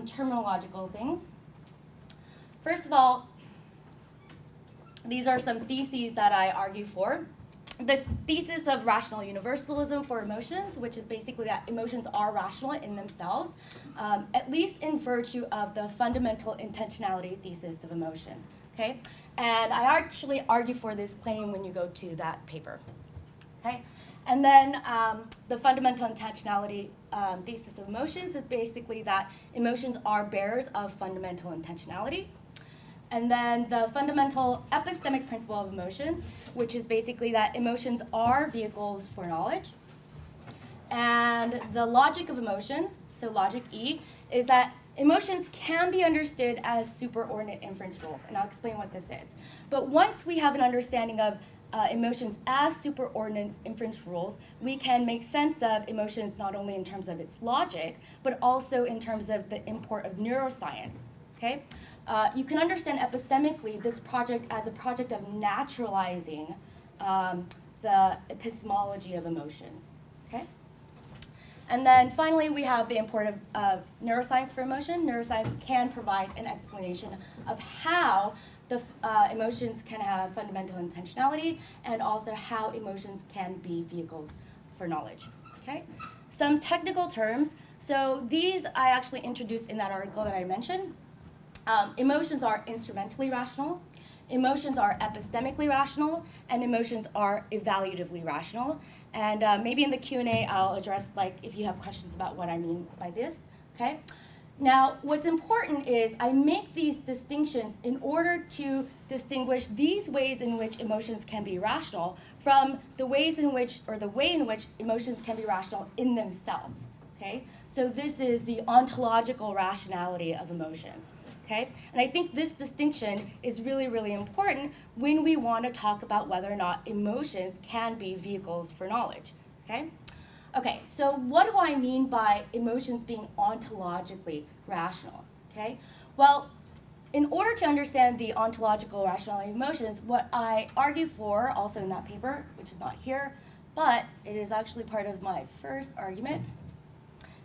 terminological things. First of all, these are some theses that I argue for. This thesis of rational universalism for emotions, which is basically that emotions are rational in themselves, at least in virtue of the fundamental intentionality thesis of emotions. Okay, and I actually argue for this claim when you go to that paper. Okay, and then the fundamental intentionality thesis of emotions is basically that emotions are bearers of fundamental intentionality. And then the fundamental epistemic principle of emotions, which is basically that emotions are vehicles for knowledge. And the logic of emotions, so logic E, is that emotions can be understood as superordinate inference rules, and I'll explain what this is. But once we have an understanding of emotions as superordinate inference rules, we can make sense of emotions not only in terms of its logic, but also in terms of the import of neuroscience. Okay? You can understand epistemically this project as a project of naturalizing the epistemology of emotions. Okay? And then finally, we have the import of neuroscience for emotion. Neuroscience can provide an explanation of how the emotions can have fundamental intentionality and also how emotions can be vehicles for knowledge. Okay? Some technical terms. So these I actually introduced in that article that I mentioned. Emotions are instrumentally rational, emotions are epistemically rational, and emotions are evaluatively rational. And maybe in the Q&A I'll address if you have questions about what I mean by this. Okay? Now, what's important is I make these distinctions in order to distinguish these ways in which emotions can be rational from the ways in which, or the way in which emotions can be rational in themselves. Okay? So this is the ontological rationality of emotions. Okay? And I think this distinction is really, really important when we want to talk about whether or not emotions can be vehicles for knowledge. Okay? Okay, so what do I mean by emotions being ontologically rational? Okay? Well, in order to understand the ontological rationality of emotions, what I argue for, also in that paper, which is not here, but it is actually part of my first argument,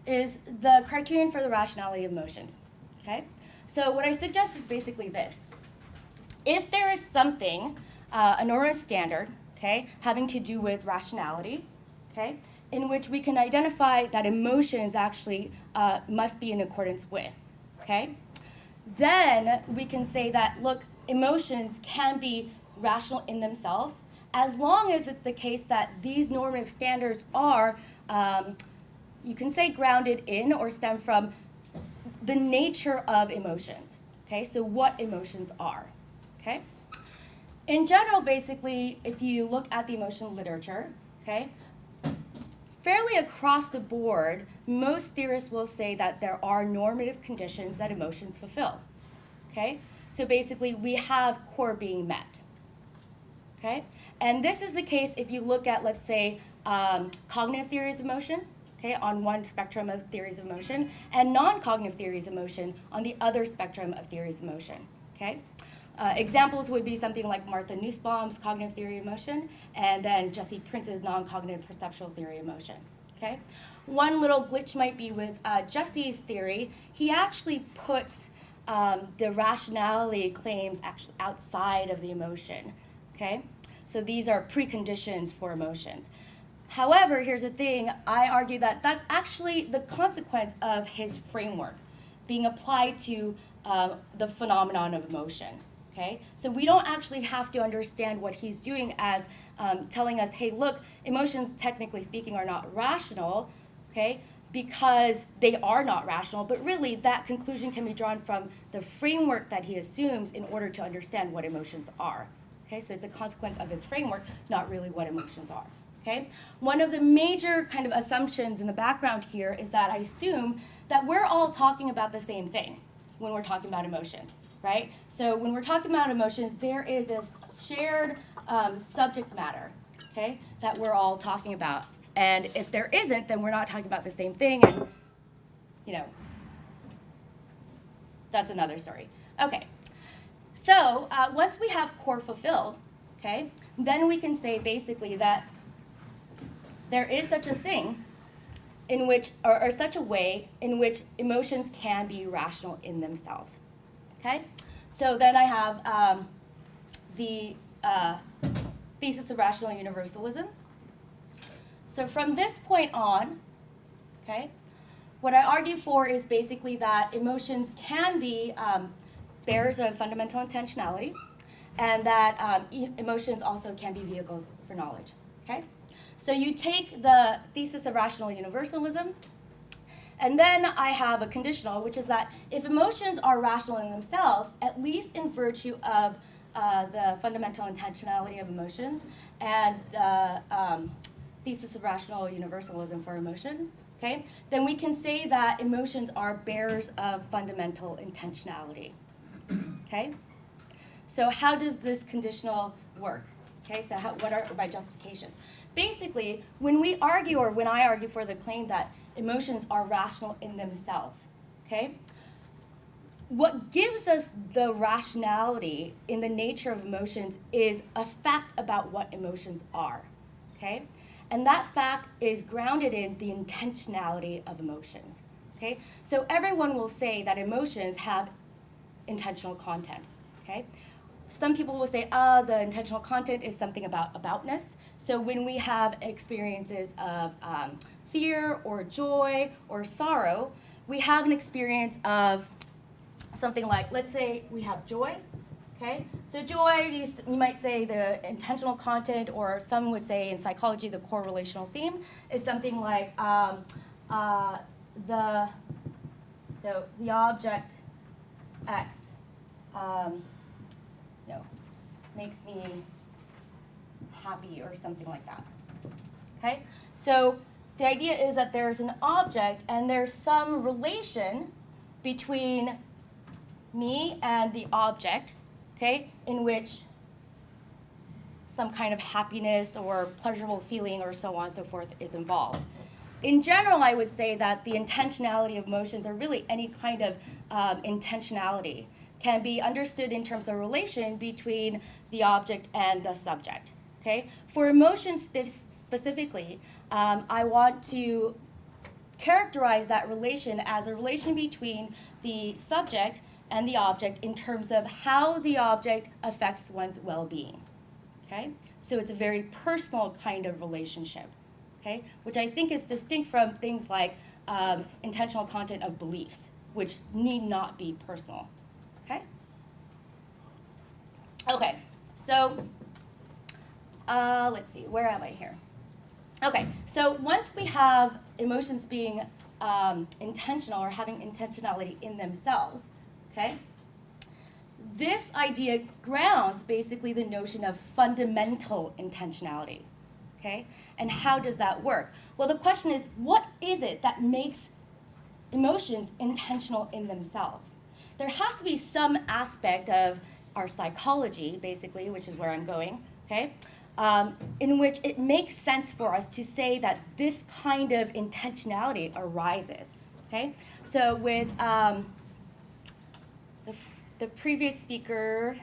is the criterion for the rationality of emotions. Okay? So what I suggest is basically this. If there is something, a normative standard, okay, having to do with rationality, okay, in which we can identify that emotions actually must be in accordance with, okay, then we can say that, look, emotions can be rational in themselves as long as it's the case that these normative standards are, you can say grounded in or stem from the nature of emotions, okay? So what emotions are, okay? In general, basically, if you look at the emotional literature, okay, fairly across the board, most theorists will say that there are normative conditions that emotions fulfill, okay? So basically, we have core being met, okay? And this is the case if you look at, let's say, cognitive theories of emotion, okay, on one spectrum of theories of emotion, and non-cognitive theories of emotion on the other spectrum of theories of emotion, okay? Examples would be something like Martha Nussbaum's cognitive theory of emotion, and then Jesse Prince's non-cognitive perceptual theory of emotion, okay? One little glitch might be with Jesse's theory. He actually puts the rationality claims actually outside of the emotion, okay? So these are preconditions for emotions. However, here's the thing, I argue that that's actually the consequence of his framework being applied to the phenomenon of emotion, okay? So we don't actually have to understand what he's doing as telling us, hey, look, emotions, technically speaking, are not rational, okay, because they are not rational, but really that conclusion can be drawn from the framework that he assumes in order to understand what emotions are, okay? So it's a consequence of his framework, not really what emotions are. Okay? One of the major kind of assumptions in the background here is that I assume that we're all talking about the same thing when we're talking about emotions, right? So when we're talking about emotions, there is a shared subject matter, okay, that we're all talking about. And if there isn't, then we're not talking about the same thing, and, you know, that's another story. Okay, so once we have core fulfilled, okay, then we can say basically that there is such a thing in which, or such a way in which emotions can be rational in themselves. Okay? So then I have the Thesis of Rational Universalism. So from this point on, okay, what I argue for is basically that emotions can be bearers of fundamental intentionality, and that emotions also can be vehicles for knowledge. Okay? So you take the Thesis of Rational Universalism, and then I have a conditional, which is that if emotions are rational in themselves, at least in virtue of the fundamental intentionality of emotions and the Thesis of Rational Universalism for emotions, okay, then we can say that emotions are bearers of fundamental intentionality. Okay? So how does this conditional work? Okay, so what are my justifications? Basically, when we argue, or when I argue for the claim that emotions are rational in themselves, okay, what gives us the rationality in the nature of emotions is a fact about what emotions are, okay? And that fact is grounded in the intentionality of emotions, okay? So everyone will say that emotions have intentional content, okay? Some people will say, the intentional content is something about aboutness. So when we have experiences of fear or joy or sorrow, we have an experience of something like, let's say we have joy, okay? So joy, you might say the intentional content, or some would say in psychology the core relational theme is something like the object X makes me happy or something like that, okay? So the idea is that there's an object and there's some relation between me and the object, okay, in which some kind of happiness or pleasurable feeling or so on and so forth is involved. In general, I would say that the intentionality of emotions, or really any kind of intentionality, can be understood in terms of relation between the object and the subject. Okay? For emotions specifically, I want to characterize that relation as a relation between the subject and the object in terms of how the object affects one's well-being. Okay? So it's a very personal kind of relationship, okay? Which I think is distinct from things like intentional content of beliefs, which need not be personal. Okay? Okay, so let's see, where am I here? Okay, so once we have emotions being intentional or having intentionality in themselves, okay, this idea grounds basically the notion of fundamental intentionality, okay? And how does that work? Well, the question is, what is it that makes emotions intentional in themselves? There has to be some aspect of our psychology, basically, which is where I'm going, okay, in which it makes sense for us to say that this kind of intentionality arises, okay? So with the previous speaker,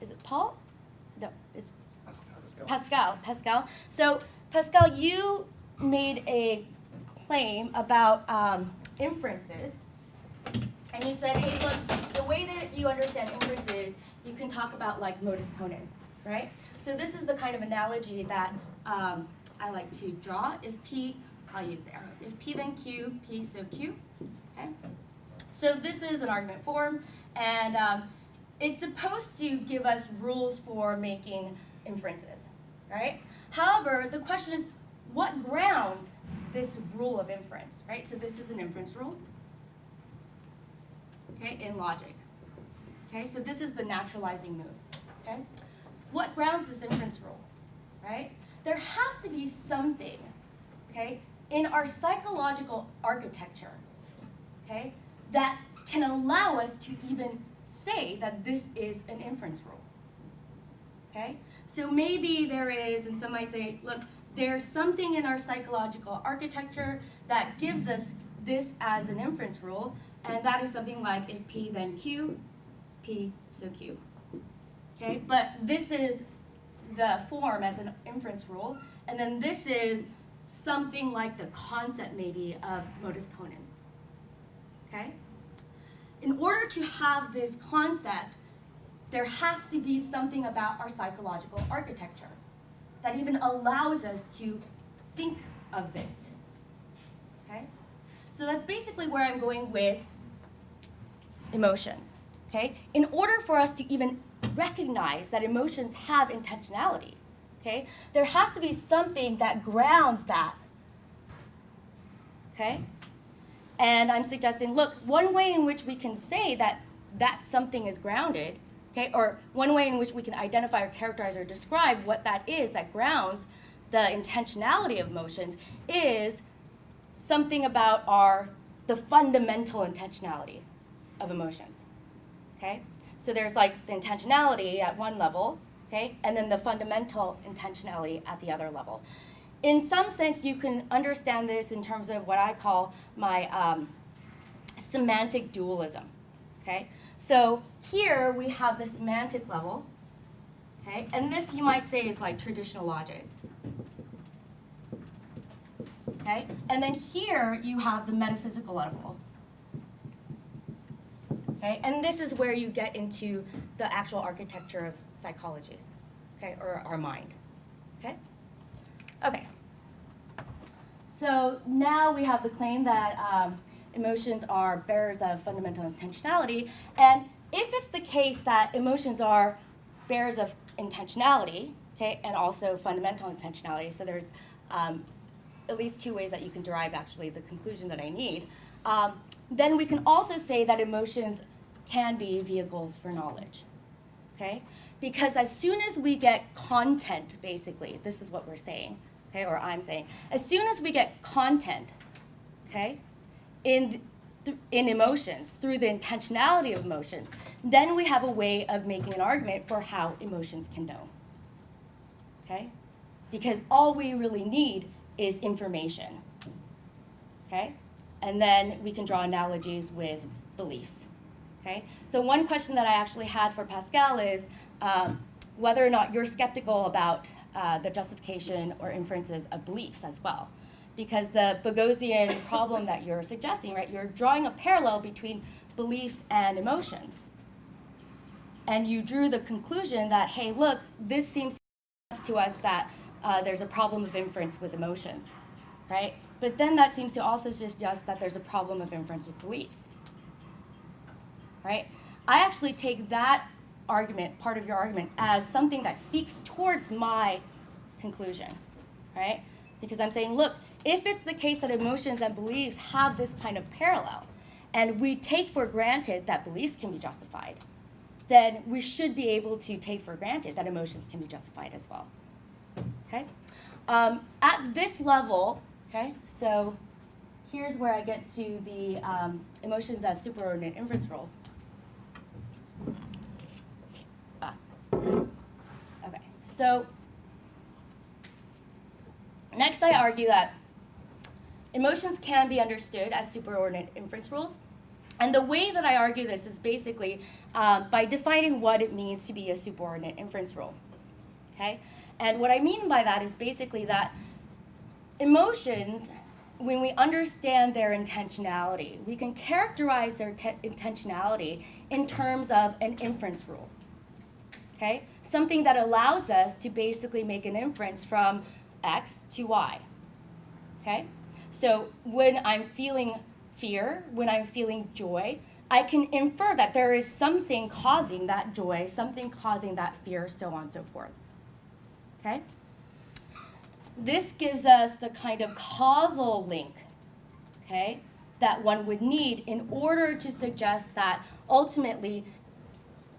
is it Paul? No, it's Pascal. So Pascal, you made a claim about inferences, and you said, hey, look, the way that you understand inferences, you can talk about like modus ponens, right? So this is the kind of analogy that I like to draw. If P, so I'll use the arrow. If P then Q, P so Q, okay? So this is an argument form, and it's supposed to give us rules for making inferences, right? However, the question is, what grounds this rule of inference, right? So this is an inference rule, okay, in logic. Okay, so this is the naturalizing move, okay? What grounds this inference rule, right? There has to be something, okay, in our psychological architecture, okay, that can allow us to even say that this is an inference rule, okay? So maybe there is, and some might say, look, there's something in our psychological architecture that gives us this as an inference rule, and that is something like if P then Q, P so Q, okay? But this is the form as an inference rule, and then this is something like the concept maybe of modus ponens, okay? In order to have this concept, there has to be something about our psychological architecture that even allows us to think of this, okay? So that's basically where I'm going with emotions, okay? In order for us to even recognize that emotions have intentionality, okay, there has to be something that grounds that, okay? And I'm suggesting, look, one way in which we can say that that something is grounded, okay, or one way in which we can identify or characterize or describe what that is that grounds the intentionality of emotions is something about the fundamental intentionality of emotions, okay? So there's like the intentionality at one level, okay, and then the fundamental intentionality at the other level. In some sense, you can understand this in terms of what I call my semantic dualism, okay? So here we have the semantic level, okay? And this you might say is like traditional logic, okay? And then here you have the metaphysical level, okay? And this is where you get into the actual architecture of psychology, okay, or our mind, okay? Okay. So now we have the claim that emotions are bearers of fundamental intentionality, and if it's the case that emotions are bearers of intentionality, okay, and also fundamental intentionality, so there's at least two ways that you can derive actually the conclusion that I need, then we can also say that emotions can be vehicles for knowledge, okay? Because as soon as we get content, basically, this is what we're saying, okay, or I'm saying, as soon as we get content, okay, in emotions, through the intentionality of emotions, then we have a way of making an argument for how emotions can know, okay? Because all we really need is information, okay? And then we can draw analogies with beliefs, okay? So one question that I actually had for Pascal is whether or not you're skeptical about the justification or inferences of beliefs as well. Because the Boghossian problem that you're suggesting, right, you're drawing a parallel between beliefs and emotions. And you drew the conclusion that, hey, look, this seems to us that there's a problem of inference with emotions, right? But then that seems to also suggest that there's a problem of inference with beliefs, right? I actually take that argument, part of your argument, as something that speaks towards my conclusion, right? Because I'm saying, look, if it's the case that emotions and beliefs have this kind of parallel, and we take for granted that beliefs can be justified, then we should be able to take for granted that emotions can be justified as well, okay? At this level, okay, so here's where I get to the emotions as superordinate inference rules. Okay, so next I argue that emotions can be understood as superordinate inference rules. And the way that I argue this is basically by defining what it means to be a superordinate inference rule, okay? And what I mean by that is basically that emotions, when we understand their intentionality, we can characterize their intentionality in terms of an inference rule, okay? Something that allows us to basically make an inference from X to Y, okay? So when I'm feeling fear, when I'm feeling joy, I can infer that there is something causing that joy, something causing that fear, so on and so forth, okay? This gives us the kind of causal link, okay, that one would need in order to suggest that ultimately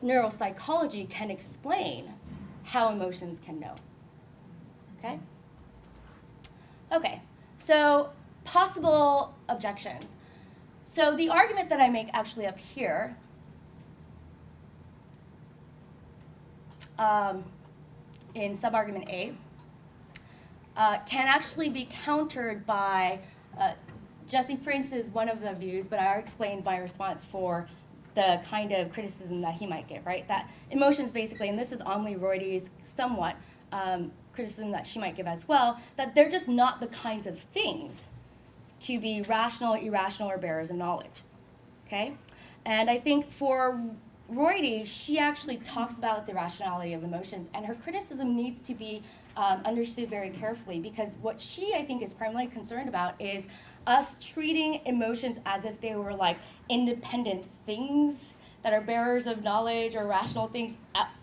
neuropsychology can explain how emotions can know, okay? Okay, so possible objections. So the argument that I make actually up here in subargument A can actually be countered by Jesse Prince is one of the views, but I already explained my response for the kind of criticism that he might give, right? That emotions basically, and this is Amelie Roidy's somewhat, criticism that she might give as well, that they're just not the kinds of things to be rational, irrational, or bearers of knowledge, okay? And I think for Royde, she actually talks about the rationality of emotions, and her criticism needs to be understood very carefully, because what she, I think, is primarily concerned about is us treating emotions as if they were like independent things that are bearers of knowledge, or rational things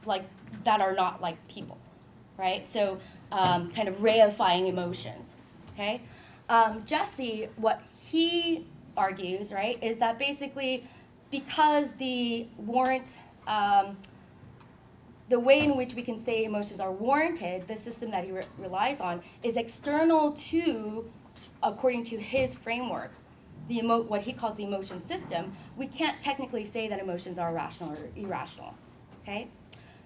like that are not like people, right? So kind of reifying emotions, okay? Jesse, what he argues, right, is that basically because the way in which we can say emotions are warranted, the system that he relies on, is external to, according to his framework, what he calls the emotion system. We can't technically say that emotions are rational or irrational, okay?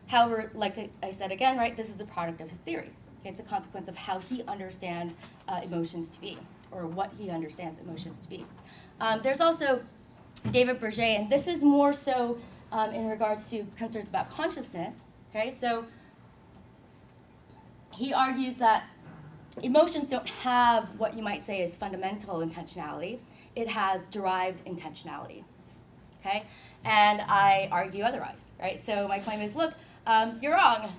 However, like I said again, right, this is a product of his theory. Okay? It's a consequence of how he understands emotions to be, or what he understands emotions to be. There's also David Bourget, and this is more so in regards to concerns about consciousness. Okay, so he argues that emotions don't have what you might say is fundamental intentionality. It has derived intentionality. Okay, and I argue otherwise. Right, so my claim is, look, you're wrong.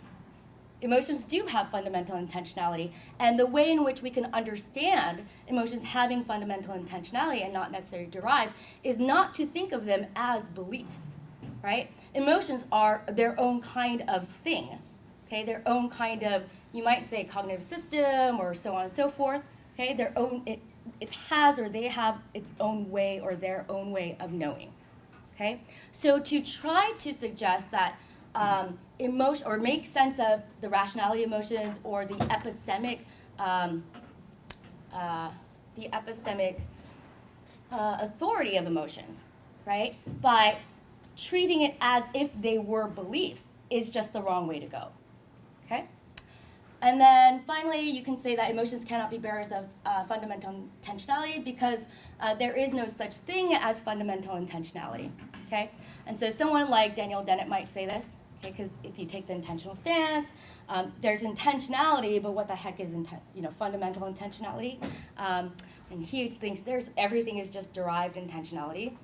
Emotions do have fundamental intentionality, and the way in which we can understand emotions having fundamental intentionality and not necessarily derived is not to think of them as beliefs, right? Emotions are their own kind of thing, okay? Their own kind of, you might say, cognitive system, or so on and so forth, okay? Their own, it has, or they have its own way, or their own way of knowing, okay? So to try to suggest that emotion, or make sense of the rationality of emotions, or the epistemic authority of emotions, right, by treating it as if they were beliefs, is just the wrong way to go, okay? And then finally, you can say that emotions cannot be bearers of fundamental intentionality, because there is no such thing as fundamental intentionality, okay? And so someone like Daniel Dennett might say this, okay, because if you take the intentional stance, there's intentionality, but what the heck is fundamental intentionality? And he thinks everything is just derived intentionality.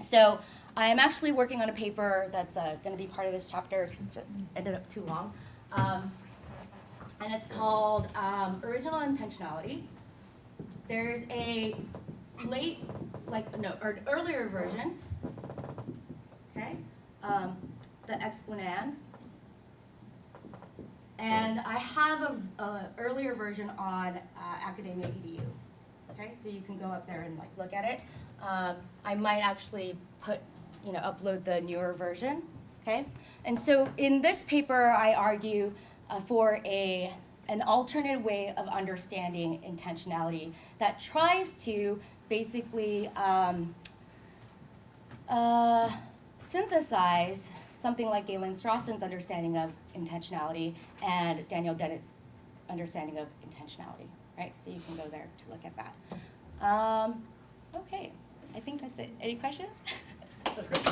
So I am actually working on a paper that's going to be part of this chapter, because it just ended up too long. And it's called Original Intentionality. There's a earlier version, okay, the explanations. And I have a earlier version on Academia EDU. Okay, so you can go up there and look at it. I might actually upload the newer version. Okay, and so in this paper, I argue for an alternate way of understanding intentionality that tries to basically synthesize something like Galen Strawson's understanding of intentionality and Daniel Dennett's understanding of intentionality, right? So you can go there to look at that. Okay, I think that's it. Any questions? That's great.